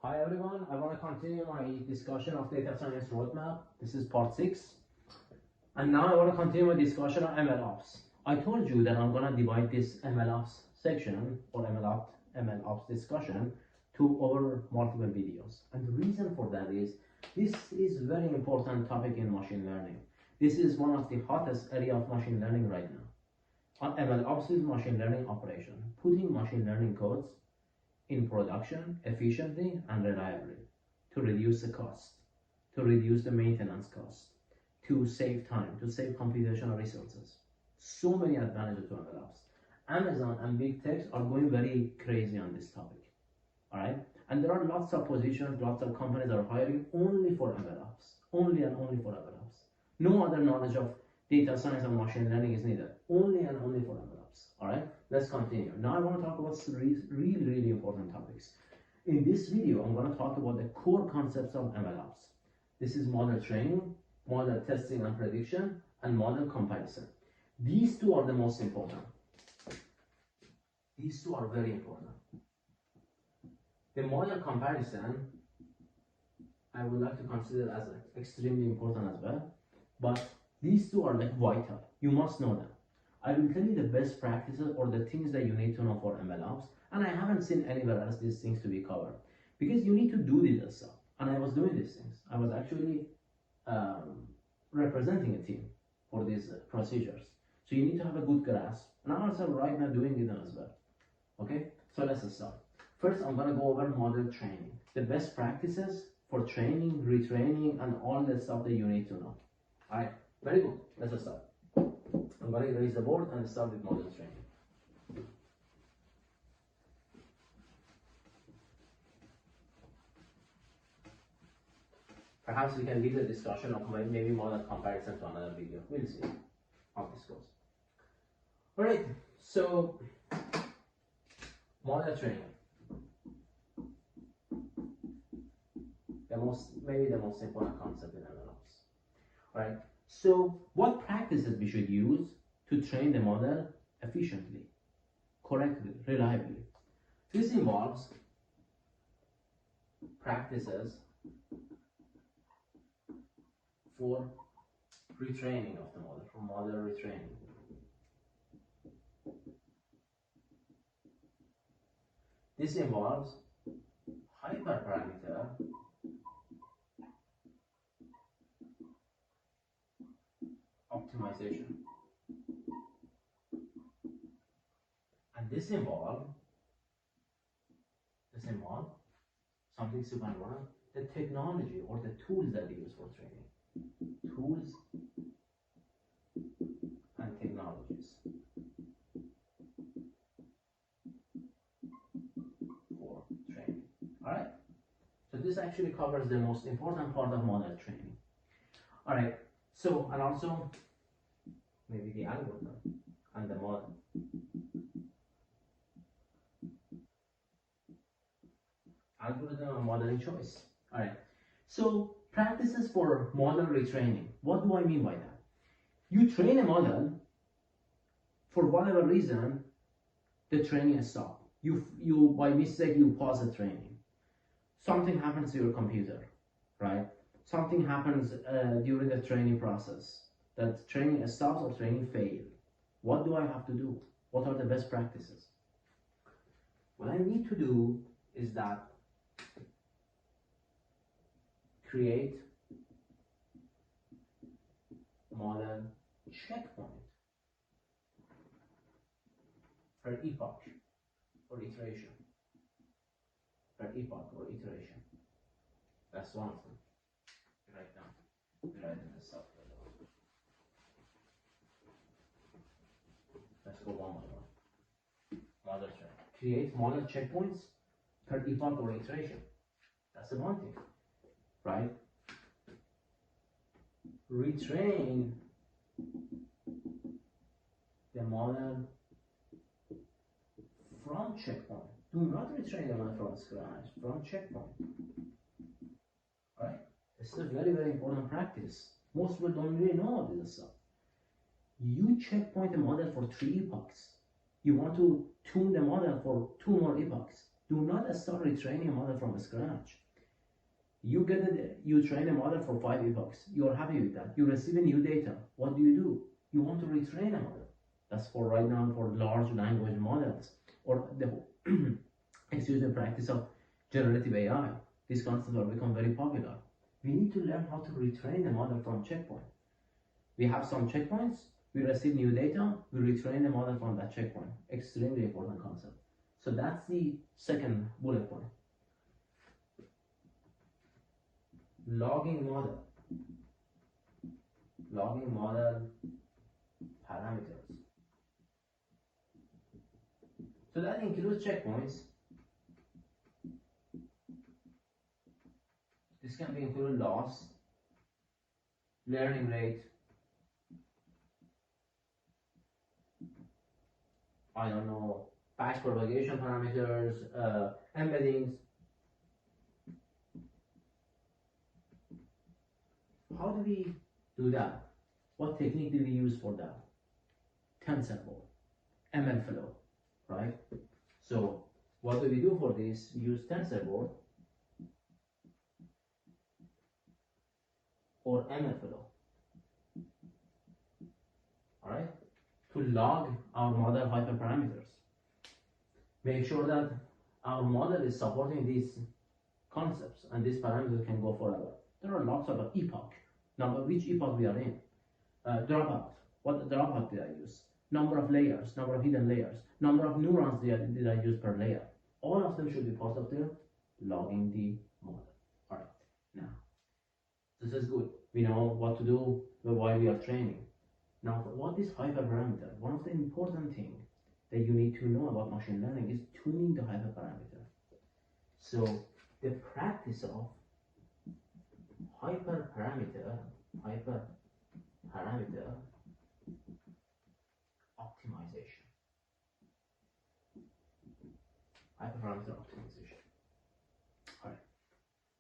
Hi everyone, I want to continue my discussion of data science roadmap. This is part 6. And now I want to continue my discussion on MLOps. I told you that I'm going to divide this MLOps section or MLOps discussion to over multiple videos. And the reason for that is this is very important topic in machine learning. This is one of the hottest area of machine learning right now. MLOps is machine learning operation, putting machine learning codes in production efficiently and reliably to reduce the cost, to reduce the maintenance cost, to save time, to save computational resources. So many advantages to MLOps. Amazon and big techs are going very crazy on this topic. All right, and there are lots of positions, lots of companies are hiring only for MLOps, only and only for MLOps. No other knowledge of data science and machine learning is needed, only and only for MLOps. All right, let's continue. Now I want to talk about really important topics. In this video, I'm going to talk about the core concepts of MLOps. This is model training, model testing and prediction, and model comparison. These two are the most important. These two are very important. The model comparison, I would like to consider as extremely important as well, but these two are like vital. You must know them. I will tell you the best practices or the things that you need to know for MLOps, and I haven't seen anywhere else these things to be covered, because you need to do this stuff. And I was doing these things. I was actually representing a team for these procedures. So you need to have a good grasp. And I'm also right now doing it as well. Okay, so let's start. First, I'm going to go over model training, the best practices for training, retraining, and all the stuff that you need to know. All right, very good. Let's start. I'm going to erase the board and start with model training. Perhaps we can leave the discussion of maybe model comparison to another video. We'll see how this goes. All right, so model training. Maybe the most important concept in MLOps. All right. So what practices we should use to train the model efficiently, correctly, reliably? This involves practices for retraining of the model, for model retraining. This involves hyperparameter optimization, and this involves something super important, the technology or the tools that we use for training. Tools and technologies for training. All right, so this actually covers the most important part of model training. All right, so, and also maybe the algorithm and the model. Algorithm and modeling choice. All right, so practices for model retraining. What do I mean by that? You train a model, for whatever reason, the training is stopped. You by mistake, you pause the training. Something happens to your computer, right? Something happens during the training process, that training stops or training fails. What do I have to do? What are the best practices? What I need to do is that create model checkpoint per epoch or iteration. Per epoch or iteration. That's one of them. Right now, right in the software. Let's go one by one. Model check. Create model checkpoints per epoch or iteration. That's the one thing, right? Retrain the model from checkpoint. Do not retrain the model from scratch, from checkpoint. Right? This is a very important practice. Most people don't really know this stuff. You checkpoint a model for 3 epochs. You want to tune the model for 2 more epochs. Do not start retraining a model from scratch. You train a model for 5 epochs. You're happy with that. You receive a new data. What do? You want to retrain a model. That's for right now for large language models or the excuse the practice of generative AI. These concepts have become very popular. We need to learn how to retrain the model from checkpoint. We have some checkpoints. We receive new data. We retrain the model from that checkpoint. Extremely important concept. So that's the second bullet point. Logging model parameters. So that includes checkpoints. This can be included loss, learning rate, I don't know, batch propagation parameters, embeddings. How do we do that? What technique do we use for that? TensorFlow, MLflow, right? So what do we do for this? We use TensorFlow or MLflow, all right, to log our model hyperparameters. Make sure that our model is supporting these concepts and these parameters can go forever. There are lots of epoch, number which epoch we are in, dropout, what dropout did I use, number of layers, number of hidden layers, number of neurons did I use per layer. All of them should be part of the logging the model. All right, now this is good. We know what to do while we are training. Now, what is hyperparameter? One of the important things that you need to know about machine learning is tuning the hyperparameter. So the practice of hyperparameter optimization. Hyperparameter optimization. All right.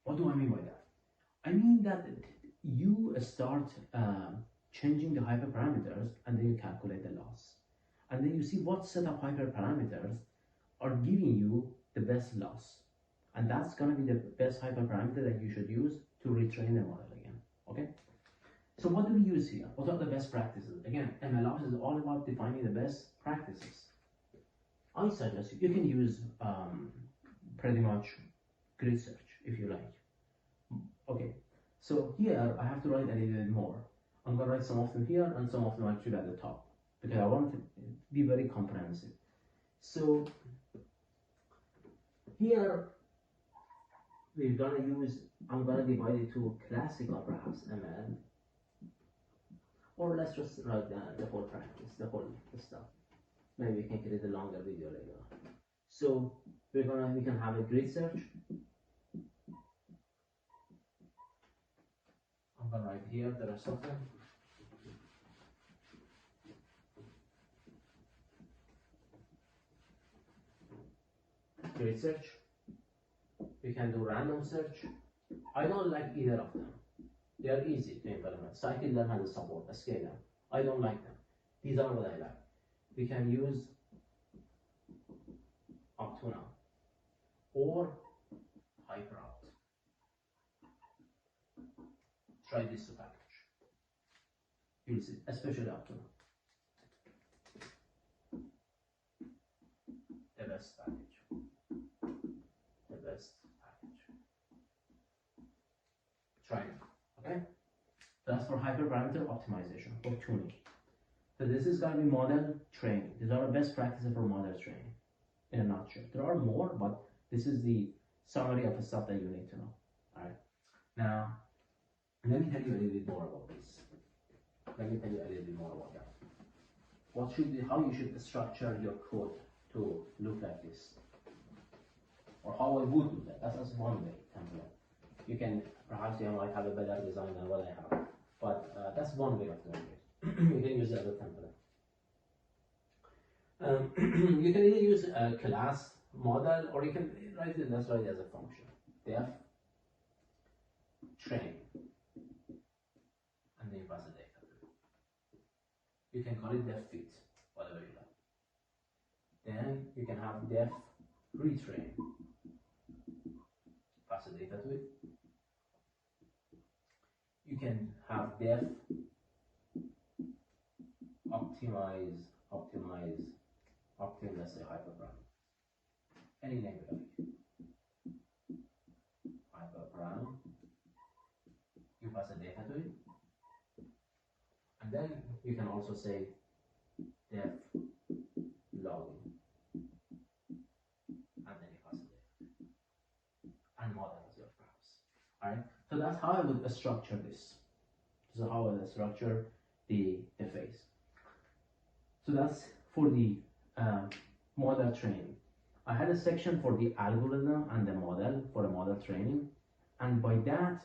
What do I mean by that? I mean that you start changing the hyperparameters and then you calculate the loss. And then you see what set of hyperparameters are giving you the best loss. And that's going to be the best hyperparameter that you should use to retrain the model again. Okay? So what do we use here? What are the best practices? Again, MLOps is all about defining the best practices. I suggest you can use pretty much grid search if you like. Okay, so here I have to write a little bit more. I'm going to write some of them here and some of them actually at the top because I want to be very comprehensive. So here we're going to use, I'm going to divide it to classical perhaps ML, or let's just write the whole practice, the whole stuff. Maybe we can create a longer video later. So we can have a grid search. I'm going to write here the rest of them. Grid search. We can do random search. I don't like either of them. They are easy to implement. Scikit-learn has a support, a scalar. I don't like them. These are what I like. We can use up to now or hyperopt. Try this to package. You'll see, especially up to now. The best package. The best package. Try it. Okay? That's for hyperparameter optimization or tuning. So this is going to be model training. These are the best practices for model training in a nutshell. There are more, but this is the summary of the stuff that you need to know. All right. Now, let me tell you a little bit more about this. Let me tell you a little bit more about that. How you should structure your code to look like this, or how I would do that. That's one way. Template. You can perhaps you might have a better design than what I have, but that's one way of doing it. You can use it as a template. You can either use a class model, or you can write it. Let's write it as a function. Def train, and then you pass the data. You can call it def fit, whatever you like. Then you can have def retrain. a data to it. You can have def, optimize, let's say hyperparameter. Any name you like. Hyperparameter. You pass a data to it. And then you can also say def logging. And then you pass a data. And model as well, perhaps. Alright? So that's how I would structure this. This is how I would structure the phase. So that's for the model training. I had a section for the algorithm and the model for the model training, and by that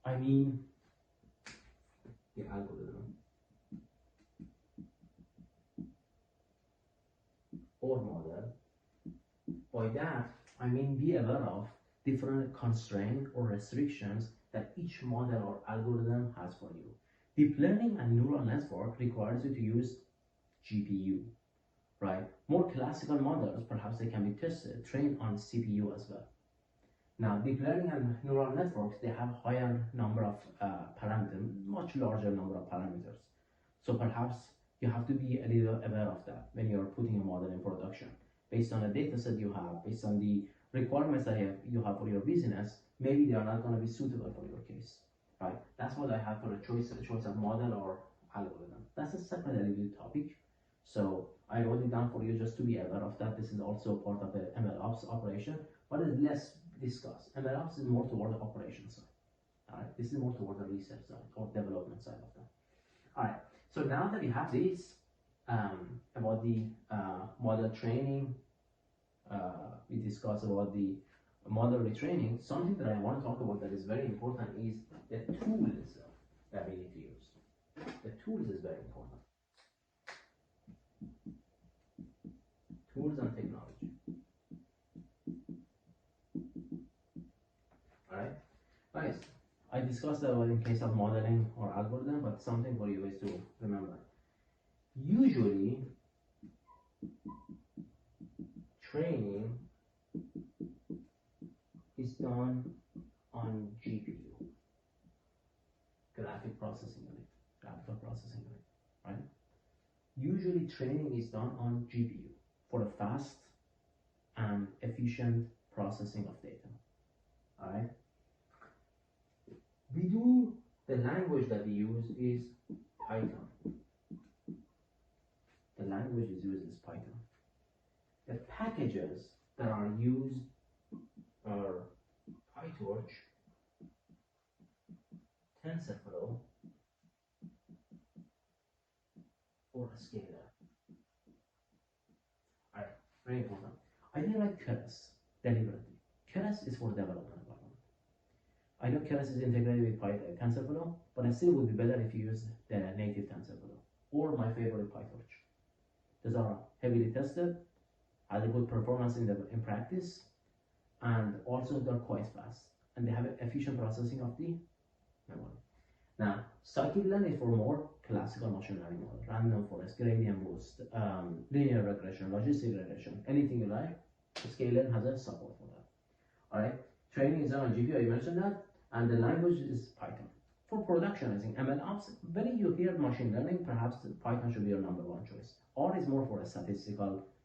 I mean the algorithm or model. By that I mean be aware of different constraints or restrictions that each model or algorithm has for you. Deep learning and neural network requires you to use GPU, right? More classical models, perhaps they can be tested, trained on CPU as well. Now, deep learning and neural networks, they have higher number of parameters, much larger number of parameters. So perhaps you have to be a little aware of that when you're putting a model in production. Based on the data set you have, based on the requirements that you have for your business, maybe they are not going to be suitable for your case, right? That's what I have for a choice of model or algorithm. That's a separate little topic. So I wrote it down for you just to be aware of that. This is also part of the MLOps operation, but it's less discussed. MLOps is more toward the operation side. All right, this is more toward the research side or development side of that. All right, so now that we have this about the model training, we discussed about the model retraining. Something that I want to talk about that is very important is the tools that we need to use. The tools is very important. Tools and technology. Alright, guys, I discussed that in case of modeling or algorithm, but something for you guys to remember. Usually, training is done on GPU, graphical processing unit, right? Usually training is done on GPU for a fast and efficient processing of data. All right. The language that we use is Python. The language is used is Python. The packages that are used are PyTorch, TensorFlow, or a scalar. Alright, very important. I didn't write Keras deliberately. Keras is for development environment. I know Keras is integrated with TensorFlow, but it still would be better if you use the native TensorFlow or my favorite PyTorch. Those are heavily tested, has a good performance in practice, and also they're quite fast, and they have an efficient processing of the memory. Now, scikit-learn is for more classical machine learning model, random forest, gradient boost, linear regression, logistic regression, anything you like. Scikit-learn has a support for that. All right, training is done on GPU. I mentioned that, and the language is Python. For productionizing MLOps, when you hear machine learning, perhaps Python should be your number one choice. R is more for a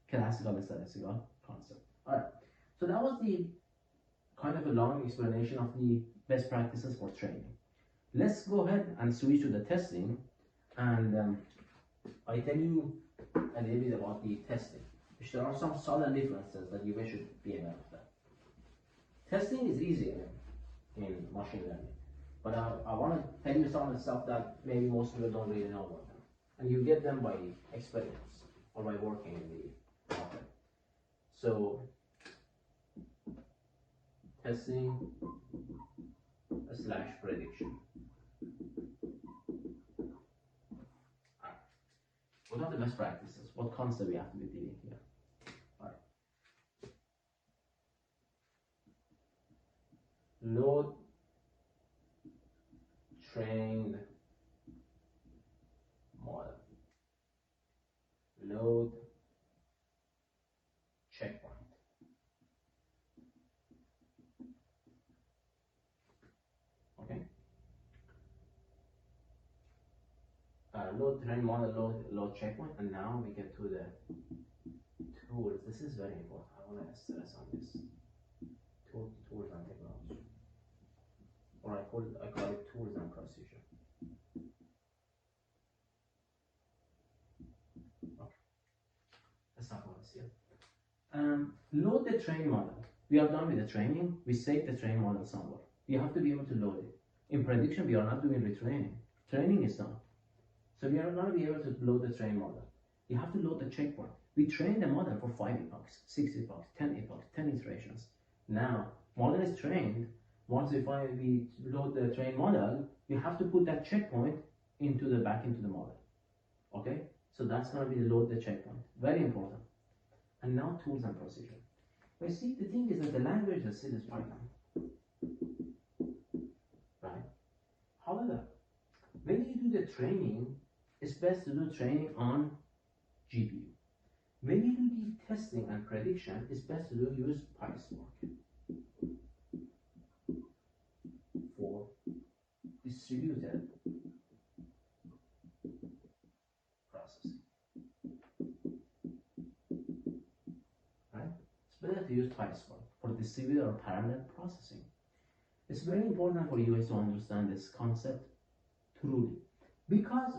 classical statistical concept. All right, so that was the kind of a long explanation of the best practices for training. Let's go ahead and switch to the testing, and I tell you a little bit about the testing, which there are some subtle differences that you should be aware of that. Testing is easier in machine learning, but I want to tell you some of the stuff that maybe most people don't really know about them, and you get them by experience or by working in the market. So, testing / prediction. What are the best practices? What concept we have to be dealing here? All right. Load, trained model. Load, checkpoint. load train model, load checkpoint, and now we get to the tools. This is very important. I want to stress on this. Tools and technology, or I call it tools and precision. Okay, let's talk about this here. Load the train model. We are done with the training. We save the train model somewhere. We have to be able to load it. In prediction, we are not doing retraining. Training is done. So we are going to be able to load the train model. You have to load the checkpoint. We train the model for 5 epochs, 6 epochs, 10 epochs, 10 iterations. Now, model is trained. Once we load the train model, we have to put that checkpoint back into the model. Okay? So that's going to be the load the checkpoint. Very important. And now tools and precision. But you see, the thing is that the language that is Python. Right? However, when you do the training, it's best to do training on GPU. When you do the testing and prediction, it's best to use PySpark for distributed processing. Right? It's better to use PySpark for distributed or parallel processing. It's very important for you guys to understand this concept truly, because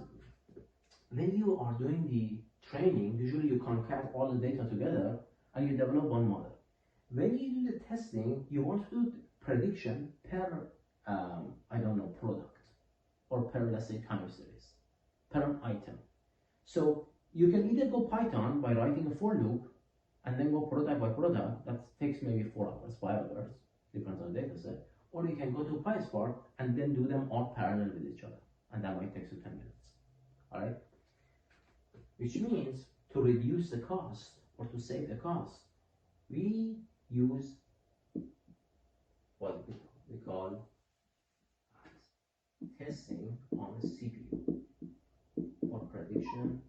when you are doing the training, usually you concat all the data together and you develop one model. When you do the testing, you want to do prediction per, product, or per, let's say, time series, per item. So you can either go Python by writing a for loop and then go product by product. That takes maybe 4 hours, 5 hours, depends on the data set. Or you can go to PySpark and then do them all parallel with each other. And that might take you 10 minutes. All right? Which means to reduce the cost or to save the cost, we use what we call testing on the CPU or prediction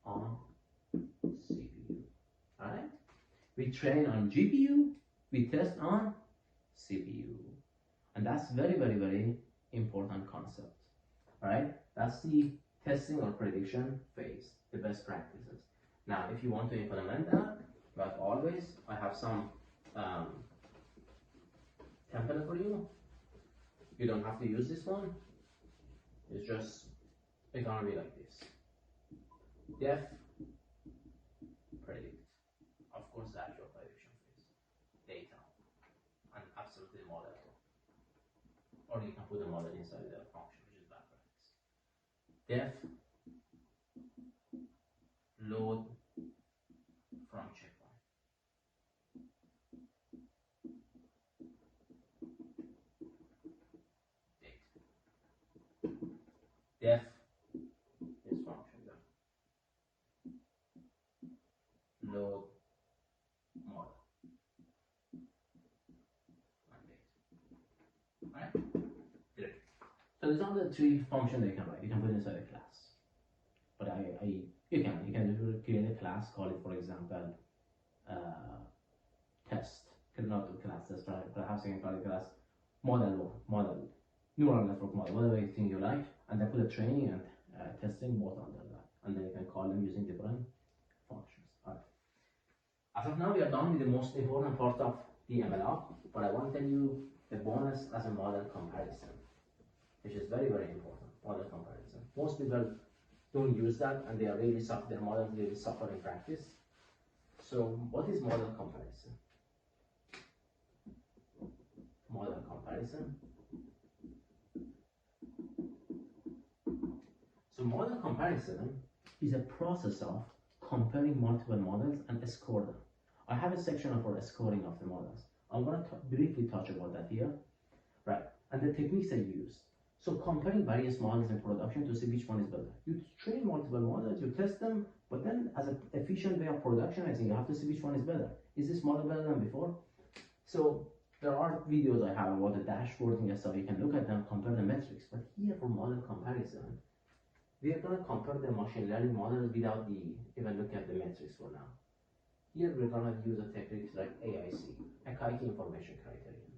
on CPU. All right? We train on GPU, we test on CPU. And that's very, very, very important concept. All right? That's the testing or prediction phase, the best practices. Now, if you want to implement that, like always, I have some template for you. You don't have to use this one. It's gonna be like this. Def predict. Of course, the actual prediction phase. Data. And absolutely model. Or you can put the model inside the function, which is bad practice. Def load from checkpoint. Date. Def is function def. Load model. And date. Alright? Great. So these are the 3 functions that you can write. You can put inside a class. But you can create a class, call it, for example, test. Not a class test, perhaps you can call it class model, neural network model, whatever you think you like, and then put a training and testing both under that. And then you can call them using different functions. All right. As of now, we are done with the most important part of the MLOps, but I want to tell you the bonus as a model comparison, which is very, very important, model comparison. Most people don't use that, and they are really their models really suffer in practice. So what is model comparison? Model comparison. So model comparison is a process of comparing multiple models and score them. I have a section for scoring of the models. I'm going to briefly touch about that here. Right, and the techniques I use. So comparing various models in production to see which one is better. You train multiple models, you test them, but then as an efficient way of productionizing, you have to see which one is better. Is this model better than before? So there are videos I have about the dashboarding and stuff. You can look at them, compare the metrics. But here for model comparison, we are going to compare the machine learning models without even looking at the metrics for now. Here we're going to use a technique like AIC, Akaike Information Criterion,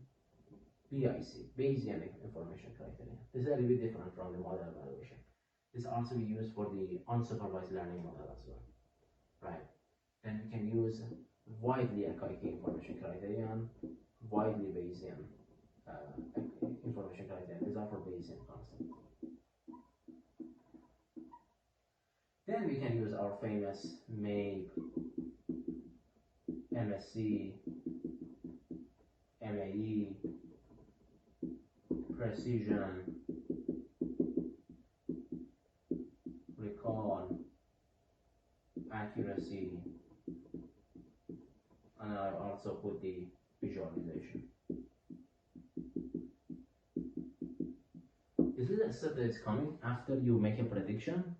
BIC, Bayesian Information Criterion. This is a little bit different from the model evaluation. This also we use for the unsupervised learning model as well, right? Then we can use widely archaic information criterion, widely Bayesian information criterion. These are for Bayesian concepts. Then we can use our famous MAPE, MSC, MAE, precision, recall, accuracy, and I also put the visualization. This is a step that is coming after you make a prediction.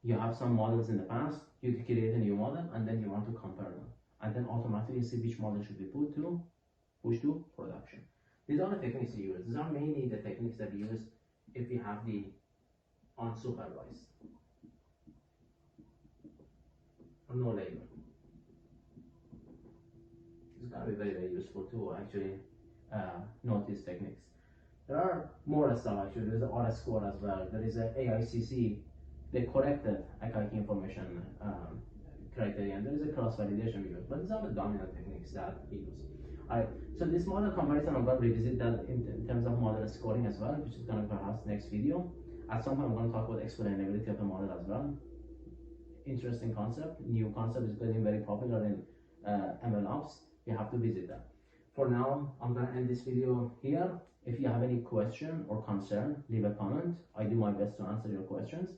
You have some models in the past, you create a new model, and then you want to compare them. And then automatically see which model should be pushed to production. These are the techniques you use. These are mainly the techniques that we use if we have the unsupervised or no label. It's gonna be very, very useful to actually notice techniques. There are more stuff actually. There's an RS score as well. There is a AICC, the corrected archaic information criterion. There is a cross validation we use, but these are the dominant techniques that we use. Alright, so this model comparison, I'm going to revisit that in terms of model scoring as well, which is going to be perhaps next video. At some point, I'm going to talk about explainability of the model as well. Interesting concept, new concept is getting very popular in MLOps. You have to visit that. For now, I'm going to end this video here. If you have any question or concern, leave a comment. I do my best to answer your questions.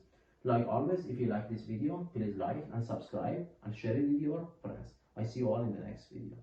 Like always, if you like this video, please like and subscribe and share it with your friends. I see you all in the next video.